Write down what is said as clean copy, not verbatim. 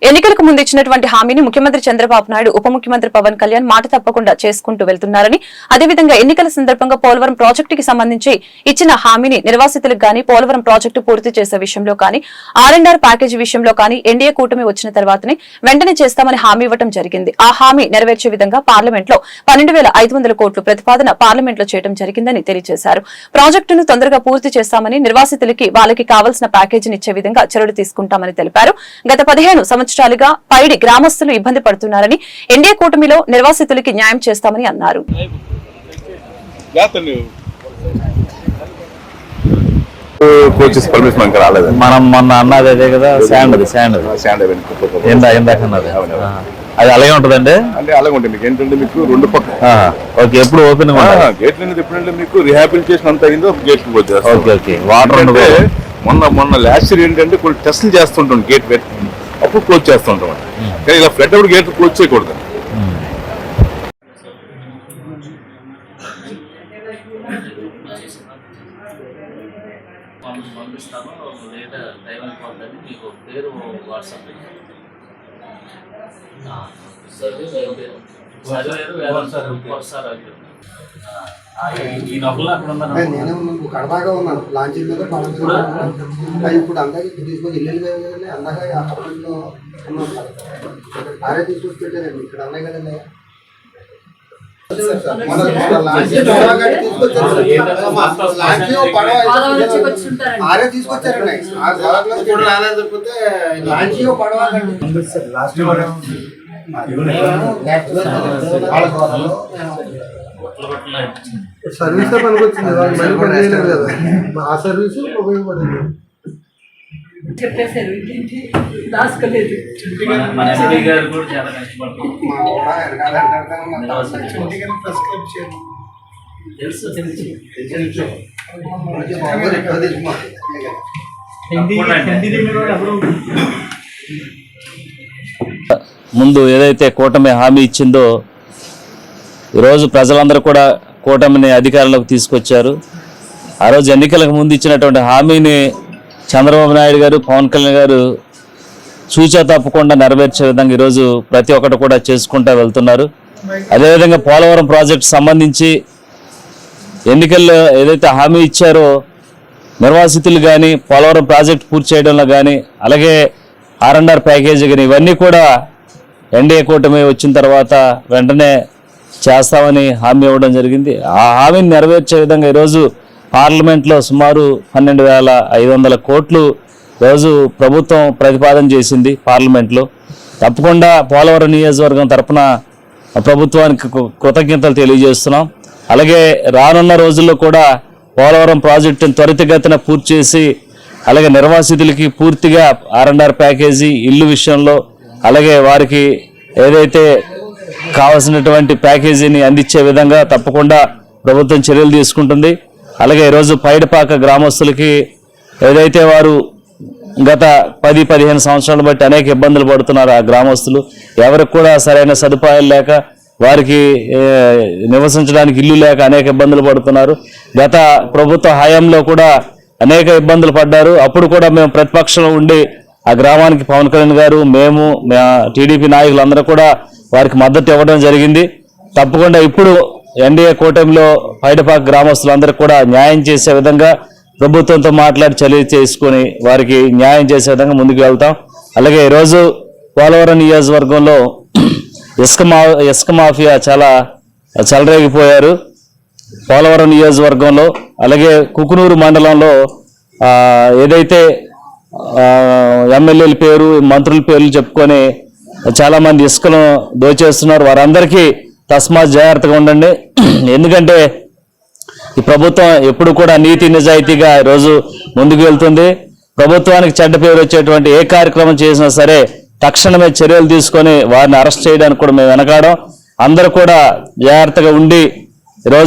ఎన్నికలకు ముందు ఇచ్చినటువంటి హామీని ముఖ్యమంత్రి చంద్రబాబు నాయుడు ఉప ముఖ్యమంత్రి పవన్ కళ్యాణ్ మాట తప్పకుండా చేసుకుంటూ వెళ్తున్నారని, అదేవిధంగా ఎన్నికల సందర్భంగా పోలవరం ప్రాజెక్టుకి సంబంధించి ఇచ్చిన హామీని నిర్వాసితులకు గాని, పోలవరం ప్రాజెక్టు పూర్తి చేసే విషయంలో కానీ, R&R ప్యాకేజీ విషయంలో కానీ ఎన్డీఏ కూటమి వచ్చిన తర్వాతనే వెంటనే చేస్తామని హామీ ఇవ్వడం జరిగింది. ఆ హామీ నెరవేర్చే విధంగా పార్లమెంట్ లో 12,500 కోట్లు ప్రతిపాదన పార్లమెంట్ లో చేయడం జరిగిందని తెలియజేశారు. ప్రాజెక్టును తొందరగా పూర్తి చేస్తామని, నిర్వాసితులకి వాళ్ళకి కావాల్సిన ప్యాకేజీని ఇచ్చే విధంగా చర్యలు తీసుకుంటామని తెలిపారు. గత 15 సంవత్సరాలుగా పైడి గ్రామస్తులు ఇబ్బంది పడుతున్నారని, ఎన్డీఏ కూటమిలో నిర్వాసితులకి న్యాయం చేస్తామని అన్నారు. కోచెస్ పర్మిషన్ రాలేదు. మనం మొన్న అన్నది అదే కదా, శాండ్ అది అలాగే ఉంటదండి. అంటే అలాగే ఉంటుంది. మీకు ఏంటంటే మీకు రెండు పక్క ఓకే, ఎప్పుడు ఓపెన్ గేట్ అనేది ఎప్పుడంటే మీకు రిహాబిలిటేషన్ అంతా అయిందో గేట్ ఓకే వాటర్ మొన్న లాస్ట్ ఇయర్ ఏంటంటే కొన్ని టెస్టులు చేస్తుంటాం గేట్ పెట్టి, అప్పుడు క్లోజ్ చేస్తుంటాం. కానీ ఇలా ఫ్లడ్ అప్పుడు గేట్ క్లోజ్ చేయకూడదు. పంపిస్తాను, లేదా టైం అయిపోతుంది. మీకు పేరు వాట్సాప్ కడదాగా ఉన్నాను లాంచ్ మీద ఇప్పుడు అందాక తీసుకొని ఇల్లు అందాక అపార్ట్మెంట్లో ఉన్నాను. ఆరే తీసుకొచ్చి పెట్టారండి ఇక్కడ అన్నాయి కదండి. ఆరే తీసుకొచ్చారండి. రాలేకపోతే లాంచీ పడవ సర్వీస్ పనికొచ్చింది, మళ్ళీ పని చేయలేదు కదా. ఆ సర్వీస్ ఉపయోగపడింది. చెప్పేశారు ఇంకేంటి దాసుకోలేదు. ముందు ఏదైతే కూటమి హామీ ఇచ్చిందో, ఈరోజు ప్రజలందరూ కూడా కూటమిని అధికారంలోకి తీసుకొచ్చారు. ఆ రోజు ఎన్నికలకు ముందు ఇచ్చినటువంటి హామీని చంద్రబాబు నాయుడు గారు, పవన్ కళ్యాణ్ గారు చూచా తప్పకుండా నెరవేర్చే విధంగా ఈరోజు ప్రతి ఒక్కటి కూడా చేసుకుంటూ వెళ్తున్నారు. అదేవిధంగా పోలవరం ప్రాజెక్టు సంబంధించి ఎన్నికల్లో ఏదైతే హామీ ఇచ్చారో నిర్వాసితులు కానీ, పోలవరం ప్రాజెక్టు పూర్తి చేయడంలో కానీ, అలాగే R&R ప్యాకేజీ కానీ ఇవన్నీ కూడా ఎన్డీఏ కూటమి వచ్చిన తర్వాత వెంటనే చేస్తామని హామీ ఇవ్వడం జరిగింది. ఆ హామీని నెరవేర్చే విధంగా ఈరోజు పార్లమెంట్లో సుమారు 12,500 కోట్లు రోజు ప్రభుత్వం ప్రతిపాదన చేసింది పార్లమెంట్లో. తప్పకుండా పోలవరం నియోజకవర్గం తరఫున ప్రభుత్వానికి కృతజ్ఞతలు తెలియజేస్తున్నాం. అలాగే రానున్న రోజుల్లో కూడా పోలవరం ప్రాజెక్టును త్వరితగతిన పూర్తి చేసి, అలాగే నిర్వాసితులకి పూర్తిగా R&R ప్యాకేజీ ఇల్లు విషయంలో, అలాగే వారికి ఏదైతే కావాల్సినటువంటి ప్యాకేజీని అందించే విధంగా తప్పకుండా ప్రభుత్వం చర్యలు తీసుకుంటుంది. అలాగే ఈరోజు పైడిపాక గ్రామస్తులకి ఏదైతే వారు గత 10-15 సంవత్సరాలు బట్టి అనేక ఇబ్బందులు పడుతున్నారు. ఆ గ్రామస్తులు ఎవరికి కూడా సరైన సదుపాయాలు లేక, వారికి నివసించడానికి ఇల్లు లేక అనేక ఇబ్బందులు పడుతున్నారు. గత ప్రభుత్వ హయాంలో కూడా అనేక ఇబ్బందులు పడ్డారు. అప్పుడు కూడా మేము ప్రతిపక్షంలో ఉండి ఆ గ్రామానికి పవన్ కళ్యాణ్ గారు, మేము టీడీపీ నాయకులందరూ కూడా వారికి మద్దతు ఇవ్వడం జరిగింది. తప్పకుండా ఇప్పుడు ఎన్డీఏ కూటమిలో పైడిపాక గ్రామస్తులందరికీ కూడా న్యాయం చేసే విధంగా ప్రభుత్వంతో మాట్లాడి చర్యలు చేసుకొని వారికి న్యాయం చేసే విధంగా ముందుకు వెళ్తాం. అలాగే ఈరోజు పోలవరం నియోజకవర్గంలో ఇసుక మాఫియా చాలా చెలరేగిపోయారు. పోలవరం నియోజకవర్గంలో అలాగే కుకునూరు మండలంలో ఏదైతే ఎమ్మెల్యేల పేరు, మంత్రుల పేర్లు చెప్పుకొని చాలామంది ఇసుకను దోచేస్తున్నారు. వారందరికీ తస్మాత్ జాగ్రత్తగా ఉండండి. ఎందుకంటే ఈ ప్రభుత్వం ఎప్పుడు కూడా నీతి నిజాయితీగా ఈరోజు ముందుకు వెళ్తుంది. ప్రభుత్వానికి చెడ్డ పేరు వచ్చేటువంటి ఏ కార్యక్రమం చేసినా సరే తక్షణమే చర్యలు తీసుకొని వారిని అరెస్ట్ చేయడానికి కూడా మేము వెనకాడం. అందరూ కూడా జాగ్రత్తగా ఉండి ఈరోజు